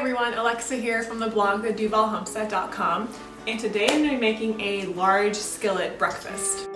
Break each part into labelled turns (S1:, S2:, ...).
S1: everyone, Alexa here from the blog Duvallhomestead.com, and today I'm going to be making a large skillet breakfast.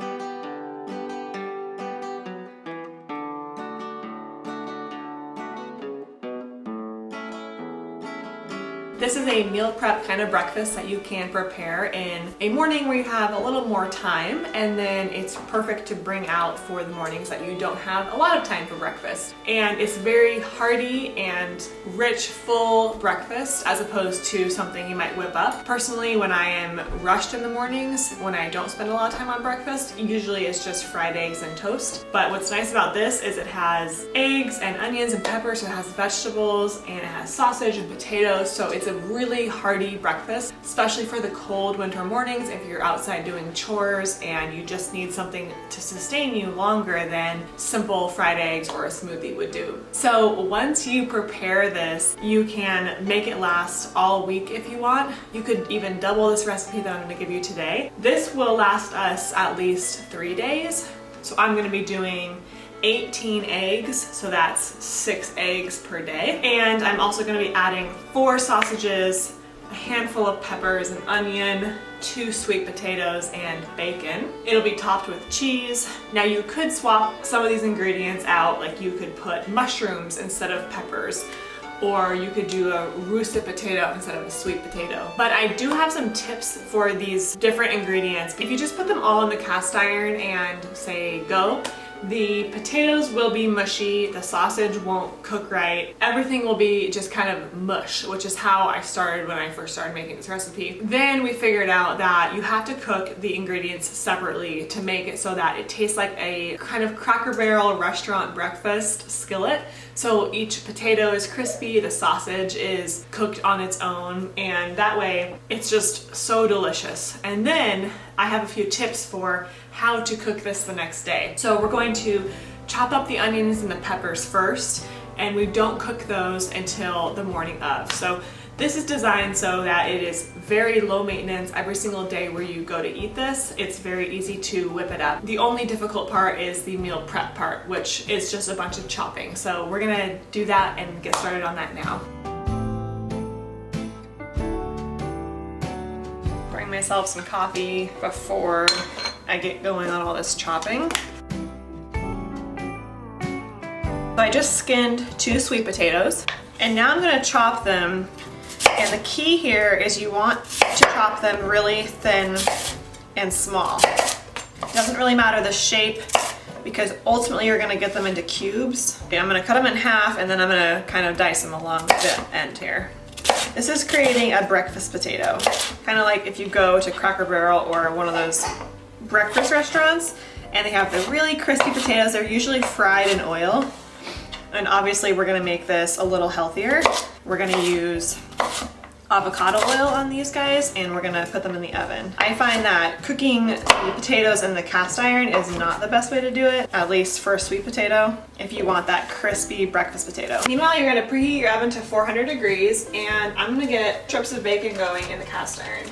S1: This is a meal prep kind of breakfast that you can prepare in a morning where you have a little more time, and then it's perfect to bring out for the mornings that you don't have a lot of time for breakfast. And it's very hearty and rich, full breakfast as opposed to something you might whip up. Personally, when I am rushed in the mornings, when I don't spend a lot of time on breakfast, usually it's just fried eggs and toast. But what's nice about this is it has eggs and onions and peppers, so it has vegetables, and it has sausage and potatoes, so it's a really hearty breakfast, especially for the cold winter mornings if you're outside doing chores and you just need something to sustain you longer than simple fried eggs or a smoothie would do. So once you prepare this, you can make it last all week if you want. You could even double this recipe that I'm going to give you today. This will last us at least 3 days. So I'm going to be doing 18 eggs, so that's 6 eggs per day. And I'm also going to be adding 4 sausages, a handful of peppers, an onion, 2 sweet potatoes, and bacon. It'll be topped with cheese. Now you could swap some of these ingredients out, like you could put mushrooms instead of peppers, or you could do a russet potato instead of a sweet potato. But I do have some tips for these different ingredients. If you just put them all in the cast iron and say go, the potatoes will be mushy, the sausage won't cook right, everything will be just kind of mush, which is how I started when I first started making this recipe. Then we figured out that you have to cook the ingredients separately to make it so that it tastes like a kind of Cracker Barrel restaurant breakfast skillet. So each potato is crispy, the sausage is cooked on its own, and that way it's just so delicious. And then I have a few tips for how to cook this the next day. So we're going to chop up the onions and the peppers first, and we don't cook those until the morning of. So this is designed so that it is very low maintenance every single day where you go to eat this. It's very easy to whip it up. The only difficult part is the meal prep part, which is just a bunch of chopping. So we're gonna do that and get started on that now. Bring myself some coffee before I get going on all this chopping. So I just skinned 2 sweet potatoes, and now I'm gonna chop them. And the key here is you want to chop them really thin and small. It doesn't really matter the shape, because ultimately you're gonna get them into cubes. Okay, I'm gonna cut them in half, and then I'm gonna kind of dice them along the end here. This is creating a breakfast potato. Kind of like if you go to Cracker Barrel or one of those breakfast restaurants, and they have the really crispy potatoes. They're usually fried in oil. And obviously we're gonna make this a little healthier. We're gonna use avocado oil on these guys, and we're gonna put them in the oven. I find that cooking the potatoes in the cast iron is not the best way to do it, at least for a sweet potato, if you want that crispy breakfast potato. Meanwhile, you're gonna preheat your oven to 400 degrees, and I'm gonna get strips of bacon going in the cast iron.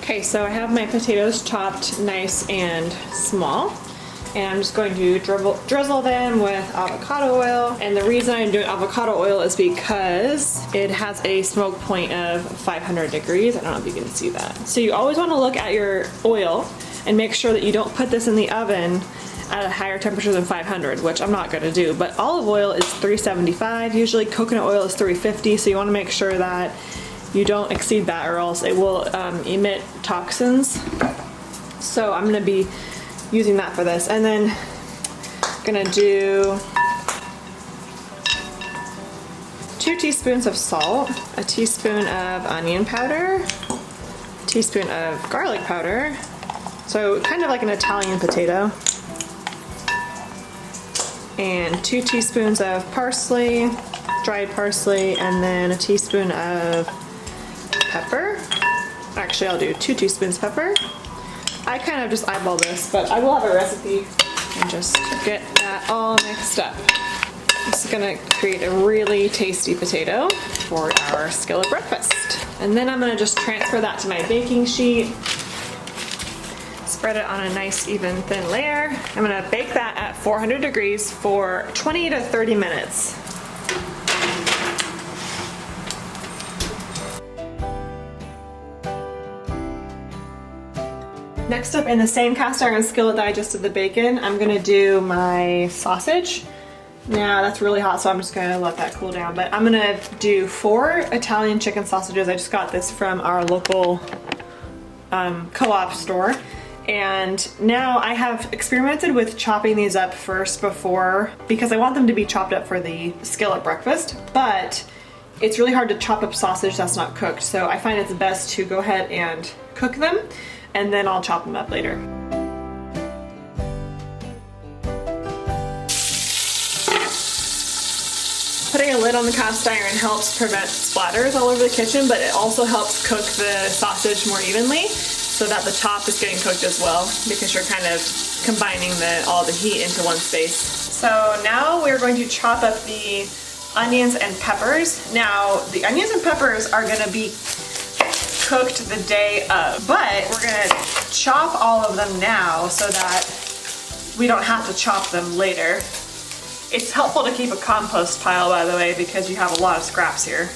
S1: Okay, so I have my potatoes chopped nice and small, and I'm just going to drizzle them with avocado oil. And the reason I'm doing avocado oil is because it has a smoke point of 500 degrees. I don't know if you can see that. So you always want to look at your oil and make sure that you don't put this in the oven at a higher temperature than 500, which I'm not going to do. But olive oil is 375. Usually coconut oil is 350, so you want to make sure that you don't exceed that, or else it will emit toxins. So I'm gonna be using that for this. And then I'm gonna do 2 teaspoons of salt, a teaspoon of onion powder, a teaspoon of garlic powder, so kind of like an Italian potato, and 2 teaspoons of parsley, dried parsley, and then a teaspoon of pepper. Actually, I'll do 2 teaspoons of pepper. I kind of just eyeball this, but I will have a recipe and just get that all mixed up. This is gonna create a really tasty potato for our skillet breakfast. And then I'm gonna just transfer that to my baking sheet. Spread it on a nice even thin layer. I'm gonna bake that at 400 degrees for 20 to 30 minutes. Next up, in the same cast iron skillet that I just did the bacon, I'm gonna do my sausage. Now that's really hot, so I'm just gonna let that cool down. But I'm gonna do 4 Italian chicken sausages. I just got this from our local co-op store. And now I have experimented with chopping these up first before, because I want them to be chopped up for the skillet breakfast, but it's really hard to chop up sausage that's not cooked. So I find it's best to go ahead and cook them, and then I'll chop them up later. Putting a lid on the cast iron helps prevent splatters all over the kitchen, but it also helps cook the sausage more evenly so that the top is getting cooked as well, because you're kind of combining all the heat into one space. So now we're going to chop up the onions and peppers. Now the onions and peppers are going to be cooked the day of, but we're going to chop all of them now so that we don't have to chop them later. It's helpful to keep a compost pile, by the way, because you have a lot of scraps here.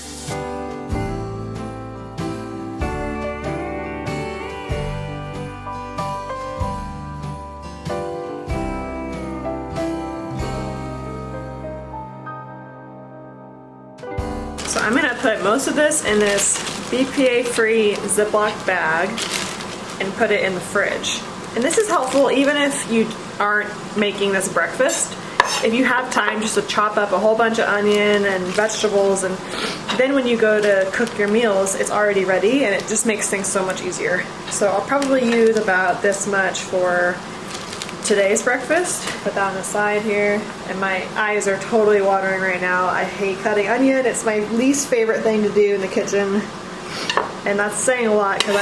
S1: So I'm gonna put most of this in this BPA-free Ziploc bag and put it in the fridge. And this is helpful even if you aren't making this breakfast. If you have time just to chop up a whole bunch of onion and vegetables, and then when you go to cook your meals, it's already ready, and it just makes things so much easier. So I'll probably use about this much for today's breakfast. Put that on the side here, and my eyes are totally watering right now. I hate cutting onion. It's my least favorite thing to do in the kitchen, and that's saying a lot because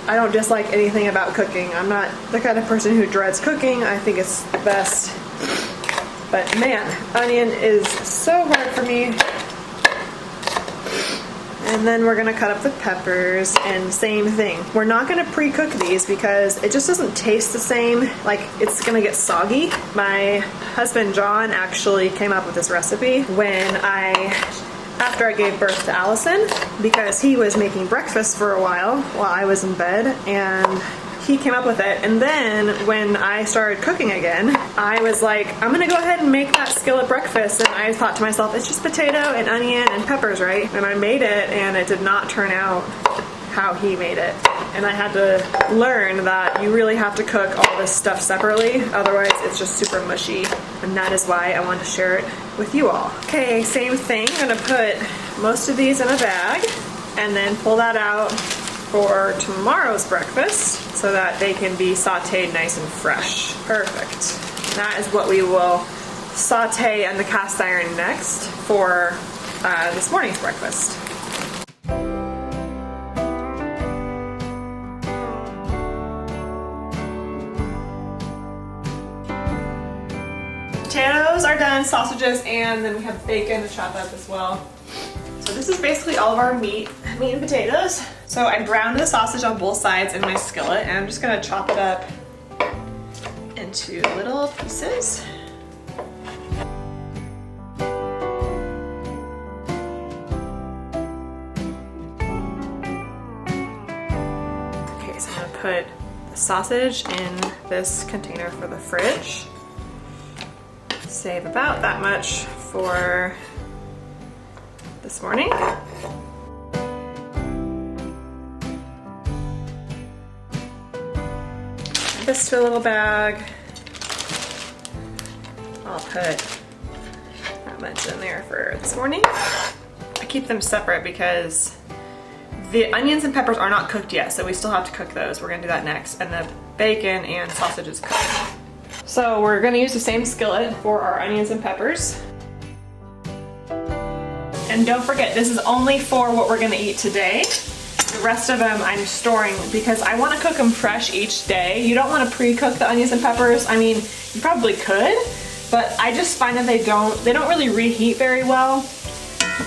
S1: I don't dislike anything about cooking. I'm not the kind of person who dreads cooking. I think it's the best. But man, onion is so hard for me. And then we're gonna cut up the peppers, and same thing. We're not gonna pre-cook these because it just doesn't taste the same. Like, it's gonna get soggy. My husband John actually came up with this recipe after I gave birth to Allison, because he was making breakfast for a while I was in bed, and he came up with it. And then when I started cooking again, I was like, I'm gonna go ahead and make that skillet breakfast. And I thought to myself, it's just potato and onion and peppers, right? And I made it, and it did not turn out how he made it. And I had to learn that you really have to cook all this stuff separately, otherwise it's just super mushy. And that is why I wanted to share it with you all. Okay, same thing. I'm gonna put most of these in a bag and then pull that out for tomorrow's breakfast so that they can be sauteed nice and fresh. Perfect. That is what we will saute on the cast iron next for this morning's breakfast. Potatoes are done, sausages, and then we have bacon to chop up as well. So this is basically all of our meat and potatoes. So I browned the sausage on both sides in my skillet, and I'm just gonna chop it up into little pieces. Okay, so I'm gonna put the sausage in this container for the fridge. Save about that much for this morning. This to a little bag. I'll put that much in there for this morning. I keep them separate because the onions and peppers are not cooked yet, so we still have to cook those. We're gonna do that next. And the bacon and sausage is cooked. So we're gonna use the same skillet for our onions and peppers. And don't forget, this is only for what we're gonna eat today. The rest of them I'm storing because I want to cook them fresh each day. You don't want to pre-cook the onions and peppers. I mean, you probably could, but I just find that they don't really reheat very well.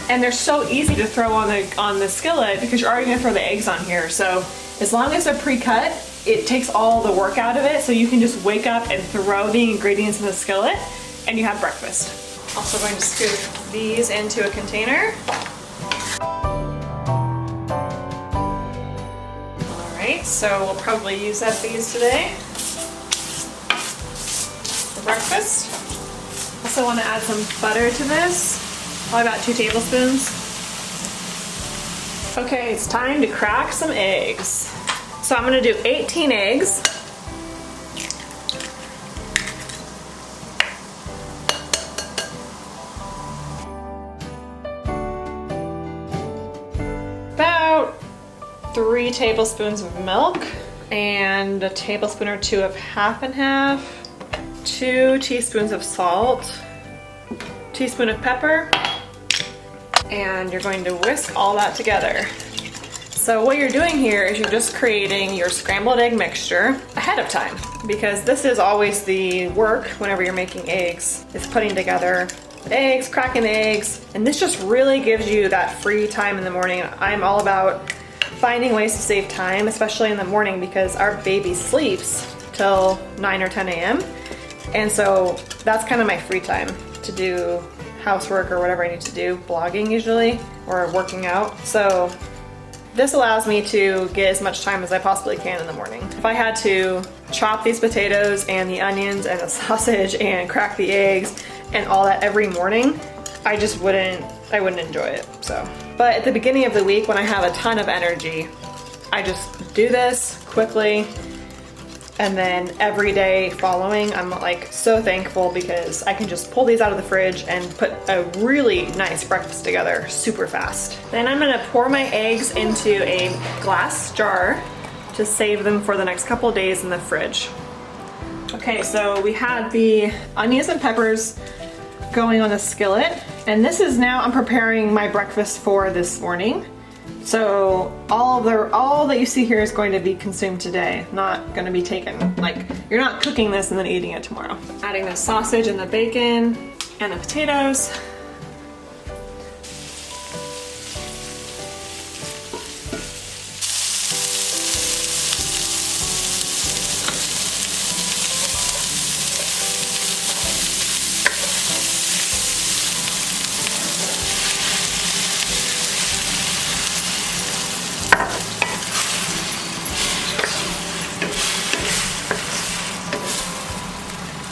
S1: And they're so easy to throw on the skillet because you're already gonna throw the eggs on here. So as long as they're pre-cut, it takes all the work out of it, so you can just wake up and throw the ingredients in the skillet and you have breakfast. Also going to scoop these into a container. Alright, so we'll probably use up these today for breakfast. Also want to add some butter to this, probably about 2 tablespoons. Okay, it's time to crack some eggs. So I'm going to do 18 eggs. About 3 tablespoons of milk and a tablespoon or 2 of half and half, 2 teaspoons of salt, teaspoon of pepper, and you're going to whisk all that together. So what you're doing here is you're just creating your scrambled egg mixture ahead of time, because this is always the work whenever you're making eggs, is putting together the eggs, cracking the eggs, and this just really gives you that free time in the morning. I'm all about finding ways to save time, especially in the morning, because our baby sleeps till 9 or 10 a.m. And so that's kind of my free time to do housework or whatever I need to do, blogging usually, or working out. So this allows me to get as much time as I possibly can in the morning. If I had to chop these potatoes and the onions and the sausage and crack the eggs and all that every morning, I wouldn't enjoy it. So, but at the beginning of the week when I have a ton of energy, I just do this quickly. And then every day following, I'm like so thankful because I can just pull these out of the fridge and put a really nice breakfast together super fast. Then I'm gonna pour my eggs into a glass jar to save them for the next couple of days in the fridge. Okay, so we had the onions and peppers going on the skillet, and this is now I'm preparing my breakfast for this morning. So all that you see here is going to be consumed today, not going to be taken. Like, you're not cooking this and then eating it tomorrow. Adding the sausage and the bacon and the potatoes.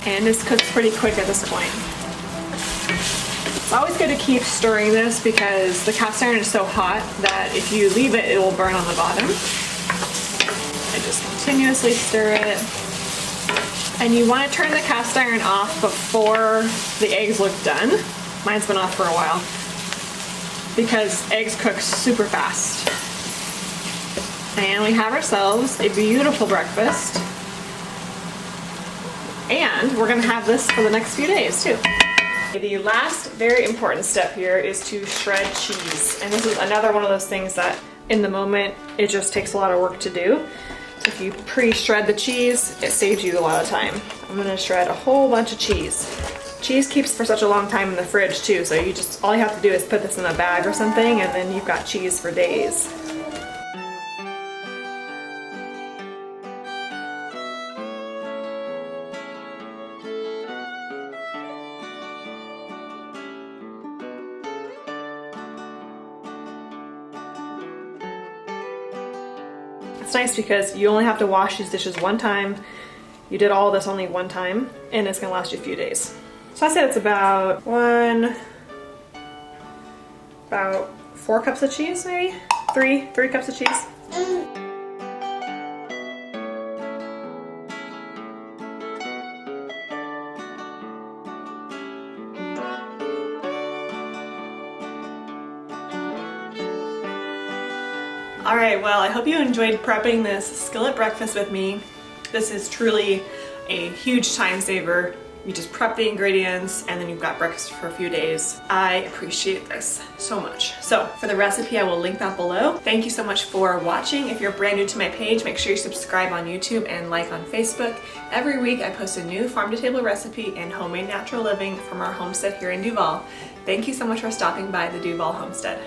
S1: And this cooks pretty quick at this point. It's always good to keep stirring this because the cast iron is so hot that if you leave it, it will burn on the bottom. I just continuously stir it. And you want to turn the cast iron off before the eggs look done. Mine's been off for a while because eggs cook super fast. And we have ourselves a beautiful breakfast. And we're gonna have this for the next few days too. The last very important step here is to shred cheese. And this is another one of those things that in the moment, it just takes a lot of work to do. If you pre-shred the cheese, it saves you a lot of time. I'm gonna shred a whole bunch of cheese. Cheese keeps for such a long time in the fridge too, so all you have to do is put this in a bag or something and then you've got cheese for days. It's nice because you only have to wash these dishes one time. You did all this only one time, and it's gonna last you a few days. So I said it's about 4 cups of cheese, maybe? 3 cups of cheese. Alright, well, I hope you enjoyed prepping this skillet breakfast with me. This is truly a huge time saver. You just prep the ingredients and then you've got breakfast for a few days. I appreciate this so much. So for the recipe, I will link that below. Thank you so much for watching. If you're brand new to my page, make sure you subscribe on YouTube and like on Facebook. Every week I post a new farm-to-table recipe and homemade natural living from our homestead here in Duvall. Thank you so much for stopping by the Duvall Homestead.